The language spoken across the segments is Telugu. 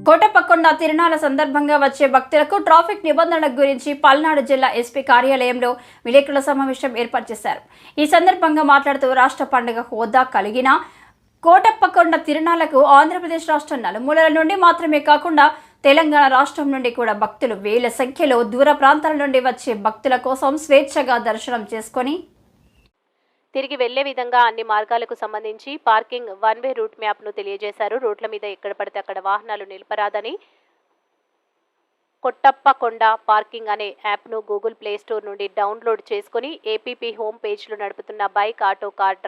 కోటప్పకొండ తిరునాళ్ల సందర్భంగా వచ్చే భక్తులకు ట్రాఫిక్ నిబంధనల గురించి పల్నాడు జిల్లా ఎస్పీ కార్యాలయంలో విలేకరుల సమావేశం ఏర్పాటు చేశారు. ఈ సందర్భంగా మాట్లాడుతూ రాష్ట్ర పండుగ హోదా కలిగిన కోటప్పకొండ తిరునాళ్లకు ఆంధ్రప్రదేశ్ రాష్ట్ర నలుమూలల నుండి మాత్రమే కాకుండా తెలంగాణ రాష్ట్రం నుండి కూడా భక్తులు వేల సంఖ్యలో దూర ప్రాంతాల నుండి వచ్చే భక్తుల కోసం స్వేచ్ఛగా దర్శనం చేసుకొని తిరిగి వెళ్లే విధంగా అన్ని మార్గాలకు సంబంధించి పార్కింగ్ వన్ వే రూట్ మ్యాప్ను తెలియజేశారు. రోడ్ల మీద ఎక్కడ పడితే అక్కడ వాహనాలు నిలపరాదని కొట్టప్పకొండ పార్కింగ్ అనే యాప్ను గూగుల్ ప్లే స్టోర్ నుండి డౌన్లోడ్ చేసుకుని ఏపీపీ హోమ్ పేజ్లో నడుపుతున్న బైక్, ఆటో, కార్,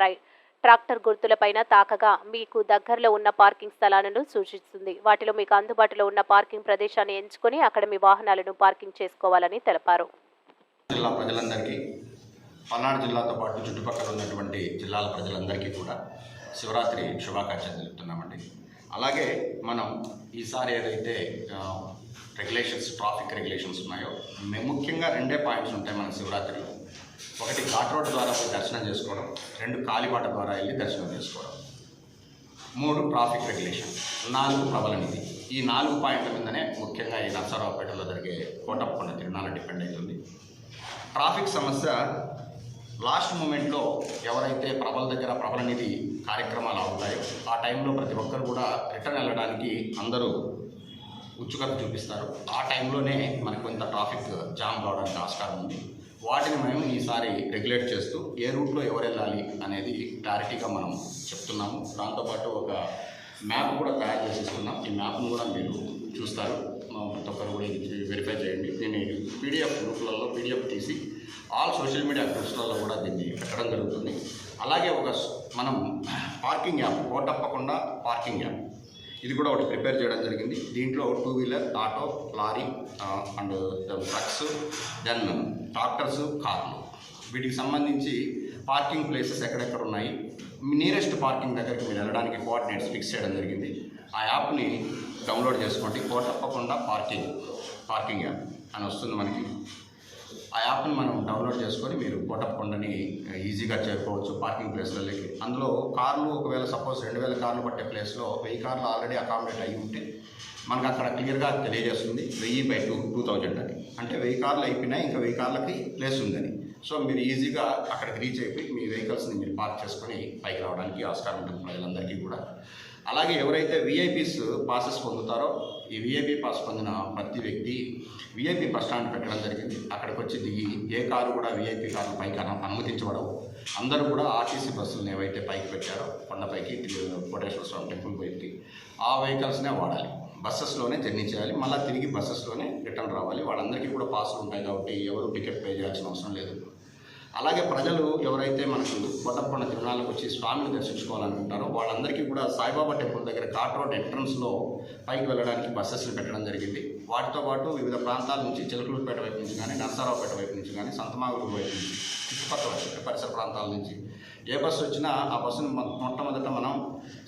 ట్రాక్టర్ గుర్తులపైన తాకగా మీకు దగ్గరలో ఉన్న పార్కింగ్ స్థలాలను సూచిస్తుంది. వాటిలో మీకు అందుబాటులో ఉన్న పార్కింగ్ ప్రదేశాన్ని ఎంచుకొని అక్కడ మీ వాహనాలను పార్కింగ్ చేసుకోవాలని తెలిపారు. పల్నాడు జిల్లాతో పాటు చుట్టుపక్కల ఉన్నటువంటి జిల్లాల ప్రజలందరికీ కూడా శివరాత్రి శుభాకాంక్షలు తెలుపుతున్నామండి. అలాగే మనం ఈసారి ఏదైతే ట్రాఫిక్ రెగ్యులేషన్స్ ఉన్నాయో ముఖ్యంగా రెండే పాయింట్స్ ఉంటాయి మన శివరాత్రిలో. ఒకటి ఘాట్ రోడ్ ద్వారా పోయి దర్శనం చేసుకోవడం, 2 కాలిబాట ద్వారా వెళ్ళి దర్శనం చేసుకోవడం, 3 ట్రాఫిక్ రెగ్యులేషన్, 4 ప్రబల నిధి. ఈ 4 పాయింట్ల మీదనే ముఖ్యంగా ఈ నరసరావుపేటలో జరిగే కోటప్పకొండ తిరునాళ్ళ డిపెండ్ అవుతుంది. ట్రాఫిక్ సమస్య లాస్ట్ మూమెంట్లో ఎవరైతే ప్రబల నిధి కార్యక్రమాలు అవుతాయో ఆ టైంలో ప్రతి ఒక్కరు కూడా రిటర్న్ వెళ్ళడానికి అందరూ ఉత్సుకత చూపిస్తారు. ఆ టైంలోనే మనకు కొంత ట్రాఫిక్ జామ్ కావడానికి ఆస్కారం ఉంది. వాటిని మేము ఈసారి రెగ్యులేట్ చేస్తూ ఏ రూట్లో ఎవరు వెళ్ళాలి అనేది క్లారిటీగా మనం చెప్తున్నాము. దాంతోపాటు ఒక మ్యాప్ కూడా తయారు చేసేస్తున్నాం. ఈ మ్యాప్ను కూడా మీరు చూస్తారు. ప్రతి ఒక్కరు కూడా వెరిఫై చేయండి. దీన్ని పీడిఎఫ్ గ్రూపులలో పీడిఎఫ్ తీసి ఆల్ సోషల్ మీడియా గ్రూప్స్లలో కూడా దీన్ని పెట్టడం జరుగుతుంది. అలాగే మనం parking app, Kotappakonda parking app, ఇది కూడా ఒకటి ప్రిపేర్ చేయడం జరిగింది. దీంట్లో 2 wheeler, auto, lorry and trucks, then tractors, కార్లు, వీటికి సంబంధించి పార్కింగ్ ప్లేసెస్ ఎక్కడెక్కడ ఉన్నాయి, నియరెస్ట్ పార్కింగ్ దగ్గరికి మీరు వెళ్ళడానికి కోఆర్డినేట్స్ ఫిక్స్ చేయడం జరిగింది. ఆ యాప్ని డౌన్లోడ్ చేసుకోండి. కోటప్పకొండ పార్కింగ్ యాప్ అని వస్తుంది మనకి. ఆ యాప్ని మనం డౌన్లోడ్ చేసుకొని మీరు కోటప్పకొండని ఈజీగా చేరుకోవచ్చు పార్కింగ్ ప్లేస్లలోకి. అందులో కార్లు ఒకవేళ సపోజ్ 2000 కార్లు పట్టే ప్లేస్లో 1000 కార్లు ఆల్రెడీ అకామిడేట్ అయ్యి ఉంటే మనకు అక్కడ క్లియర్గా తెలియజేస్తుంది 1000/2000 అని. అంటే 1000 కార్లు అయిపోయినాయి, ఇంకా 1000 కార్లకి ప్లేస్ ఉందని. సో మీరు ఈజీగా అక్కడికి రీచ్ అయిపోయి మీ వెహికల్స్ని మీరు పార్క్ చేసుకొని పైకి రావడానికి ఆస్కారం ఉంటుంది ప్రజలందరికీ కూడా. అలాగే ఎవరైతే విఐపీస్ పాసెస్ పొందుతారో ఈ విఐపీ పాస్ పొందిన ప్రతి వ్యక్తి విఐపీ బస్ స్టాండ్ పెట్టడం జరిగింది. అక్కడికి వచ్చి దిగి ఏ కారు కూడా విఐపీ కార్లు పైకి అనుమతించబడవు. అందరూ కూడా ఆర్టీసీ బస్సులను ఏవైతే పైకి పెట్టారో కొండపైకి కోటేశ్వర స్వామి టెంపుల్ పైకి ఆ వెహికల్స్నే వాడాలి. బస్సెస్లోనే జర్నీ చేయాలి, మళ్ళీ తిరిగి బస్సెస్లోనే రిటర్న్ రావాలి. వాళ్ళందరికీ కూడా పాసులు ఉంటాయి కాబట్టి ఎవరు టికెట్ పే చేయాల్సిన అవసరం లేదు. అలాగే ప్రజలు ఎవరైతే మనకు కోటప్పకొండ తిరునాళ్ళకు వచ్చి స్వామిని దర్శించుకోవాలనుకుంటారో వాళ్ళందరికీ కూడా సాయిబాబా టెంపుల్ దగ్గర ఘాట్ రోడ్ ఎంట్రన్స్లో పైకి వెళ్ళడానికి బస్సెస్ని పెట్టడం జరిగింది. వాటితో పాటు వివిధ ప్రాంతాల నుంచి చిలకలూరుపేట వైపు నుంచి కానీ, నరసరావుపేట వైపు నుంచి కానీ, సంతమాగులూరు వైపు నుంచి, చుట్టుపక్కల పరిసర ప్రాంతాల నుంచి ఏ బస్సు వచ్చినా ఆ బస్సును మొట్టమొదట మనం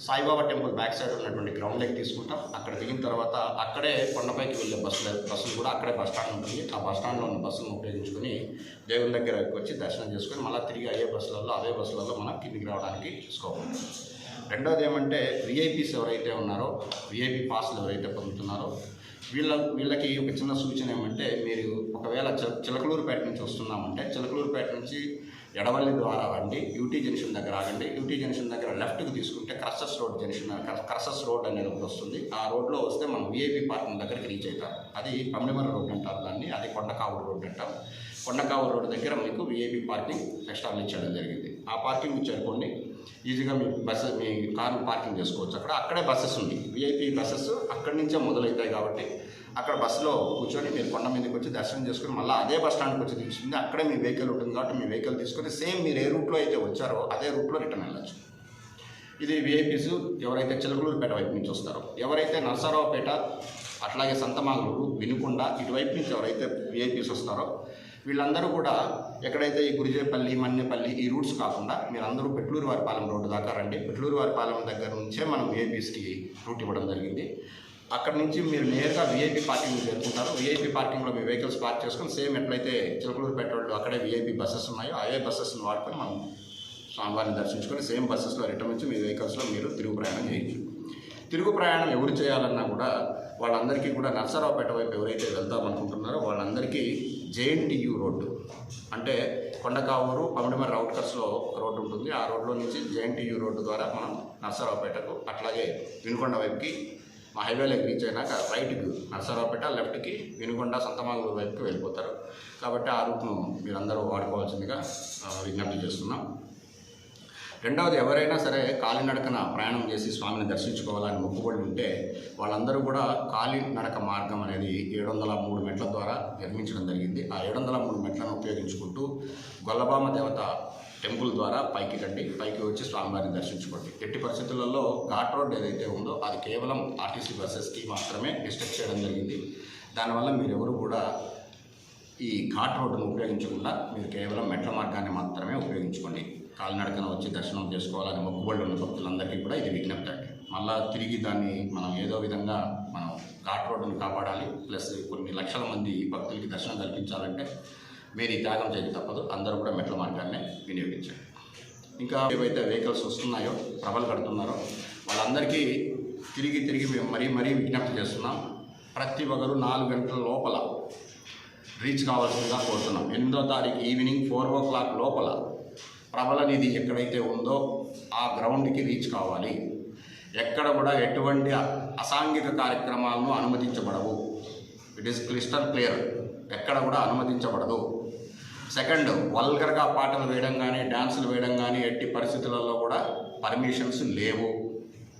సాయిబాబా టెంపుల్ బ్యాక్ సైడ్ ఉన్నటువంటి గ్రౌండ్లోకి తీసుకుంటాం. అక్కడ దిగిన తర్వాత అక్కడే కొండపైకి వెళ్ళే బస్సులు కూడా అక్కడే బస్ స్టాండ్ ఉంటుంది. ఆ బస్ స్టాండ్లో ఉన్న బస్సులను ఉపయోగించుకొని దేవుని దగ్గరకు వచ్చి దర్శనం చేసుకొని మళ్ళీ తిరిగి అవే బస్సులలో మనం కిందికి రావడానికి చూసుకోవాలి. రెండోది ఏమంటే విఐపీస్ ఎవరైతే ఉన్నారో, విఐపీ పాస్లు ఎవరైతే పొందుతున్నారో వీళ్ళకి ఒక చిన్న సూచన ఏమంటే, మీరు ఒకవేళ చిలకలూరుపేట నుంచి వస్తున్నామంటే చిలకలూరుపేట నుంచి ఎడవల్లి ద్వారా రండి, యూటీ జంక్షన్ దగ్గర ఆగండి. యూటీ జంక్షన్ దగ్గర లెఫ్ట్కి తీసుకుంటే క్రసస్ రోడ్ అనేది ఒకటి వస్తుంది. ఆ రోడ్లో వస్తే మనం విఐపీ పార్కింగ్ దగ్గరికి రీచ్ అవుతాం. అది పమ్మిడిమర రోడ్ అంటారు దాన్ని, అది కొండకావూరు రోడ్ అంటాం. కొండకావూరు రోడ్ దగ్గర మీకు విఐపీ పార్కింగ్ ఎస్టాబ్లిష్ చేయడం జరిగింది. ఆ పార్కింగ్ చేరుకోండి, ఈజీగా మీ కార్ను పార్కింగ్ చేసుకోవచ్చు. అక్కడే బస్సెస్ ఉంది, విఐపీ బస్సెస్ అక్కడి నుంచే మొదలవుతాయి కాబట్టి అక్కడ బస్సులో కూర్చొని మీరు కొండ మీదకి వచ్చి దర్శనం చేసుకుని మళ్ళీ అదే బస్ స్టాండ్కి వచ్చి తీసుకుంది. అక్కడే మీ వెహికల్ ఉంటుంది కాబట్టి మీ వెహికల్ తీసుకొని సేమ్ మీరు ఏ రూట్లో అయితే వచ్చారో అదే రూట్లో రిటర్న్ వెళ్ళచ్చు. ఇది విఐపీస్ ఎవరైతే చిలకలూరుపేట వైపు నుంచి వస్తారో. ఎవరైతే నరసరావుపేట, అట్లాగే సంతమాగులూరు, వినుకొండ ఇటువైపు నుంచి ఎవరైతే విఐపీస్ వస్తారో వీళ్ళందరూ కూడా ఎక్కడైతే ఈ గురిజేపల్లి, మన్నెపల్లి ఈ రూట్స్ కాకుండా మీరందరూ పెట్లూరువారిపాలెం రోడ్డు దాకా రండి. పెట్లూరువారిపాలెం దగ్గర నుంచే మనం విఐపీస్కి రూట్ ఇవ్వడం జరిగింది. అక్కడ నుంచి మీరు నేరుగా విఐపీ పార్కింగ్ చేరుకుంటారు. విఐపీ పార్కింగ్లో మీ వెహికల్స్ పార్క్ చేసుకొని సేమ్ ఎట్లయితే చిలకలూరుపేట రోడ్డు అక్కడే విఐపీ బస్సెస్ ఉన్నాయో అవే బస్సెస్ని వాడుకొని మనం స్వామివారిని దర్శించుకొని సేమ్ బస్సెస్లో రిటర్న్ నుంచి మీ వెహికల్స్లో మీరు తిరుగు ప్రయాణం చేయొచ్చు. తిరుగు ప్రయాణం ఎవరు చేయాలన్నా కూడా వాళ్ళందరికీ కూడా నర్సరావుపేట వైపు ఎవరైతే వెళ్దాం అనుకుంటున్నారో వాళ్ళందరికీ జేఎన్టీయూ రోడ్డు, అంటే కొండకావూరు పమిడిమర్రి అవుట్కట్స్లో ఒక రోడ్డు ఉంటుంది. ఆ రోడ్లో నుంచి జేఎన్టీయూ రోడ్డు ద్వారా మనం నర్సరావుపేటకు, అట్లాగే వినుకొండ వైపుకి మా హైవేలోకి రీచ్ అయినాక రైట్కి నర్సరావుపేట, లెఫ్ట్కి వినుకొండ సంతమాగులూరు వైపుకి వెళ్ళిపోతారు. కాబట్టి ఆ రూట్ను మీరందరూ వాడుకోవాల్సిందిగా విజ్ఞప్తి చేస్తున్నాం. రెండవది, ఎవరైనా సరే కాలినడకన ప్రయాణం చేసి స్వామిని దర్శించుకోవాలని మొక్కుబడి ఉంటే వాళ్ళందరూ కూడా కాలినడక మార్గం అనేది 703 మెట్ల ద్వారా నిర్మించడం జరిగింది. ఆ 703 మెట్లను ఉపయోగించుకుంటూ గొల్లబామ దేవత టెంపుల్ ద్వారా పైకి రండి, పైకి వచ్చి స్వామివారిని దర్శించుకోండి. ఎట్టి పరిస్థితులలో ఘాట్ రోడ్ ఏదైతే ఉందో అది కేవలం ఆర్టీసీ బస్సెస్కి మాత్రమే రిస్ట్రిక్ట్ చేయడం జరిగింది. దానివల్ల మీరెవరు కూడా ఈ ఘాట్ రోడ్డును ఉపయోగించకుండా మీరు కేవలం మెట్ల మార్గాన్ని మాత్రమే ఉపయోగించుకోండి. కాలినడకన వచ్చి దర్శనం చేసుకోవాలని మొక్కుబడి ఉన్న భక్తులందరికీ కూడా ఇది విజ్ఞప్తి అండి. మళ్ళీ తిరిగి దాన్ని మనం ఏదో విధంగా మనం ఘాట్ రోడ్డును కాపాడాలి, ప్లస్ కొన్ని లక్షల మంది భక్తులకి దర్శనం కల్పించాలంటే మీరు ఈ త్యాగం చేయక తప్పదు. అందరూ కూడా మెట్ల మార్గాన్ని వినియోగించండి. ఇంకా ఏవైతే వెహికల్స్ వస్తున్నాయో, ప్రభలు కడుతున్నారో వాళ్ళందరికీ తిరిగి మేము మరీ విజ్ఞప్తి చేస్తున్నాం. ప్రతి ఒక్కరు 4 గంటల లోపల రీచ్ కావాల్సిందిగా కోరుతున్నాం. 8వ తారీఖు ఈవినింగ్ 4 o'clock లోపల ప్రబల నిధి ఎక్కడైతే ఉందో ఆ గ్రౌండ్కి రీచ్ కావాలి. ఎక్కడ కూడా ఎటువంటి అసాంఘిక కార్యక్రమాలను అనుమతించబడవు. ఇట్ ఈస్ క్లిస్టర్ క్లియర్, ఎక్కడ కూడా అనుమతించబడదు. సెకండ్, వల్గర్గా పాటలు వేయడం కానీ డ్యాన్సులు వేయడం కానీ ఎట్టి పరిస్థితులలో కూడా పర్మిషన్స్ లేవు.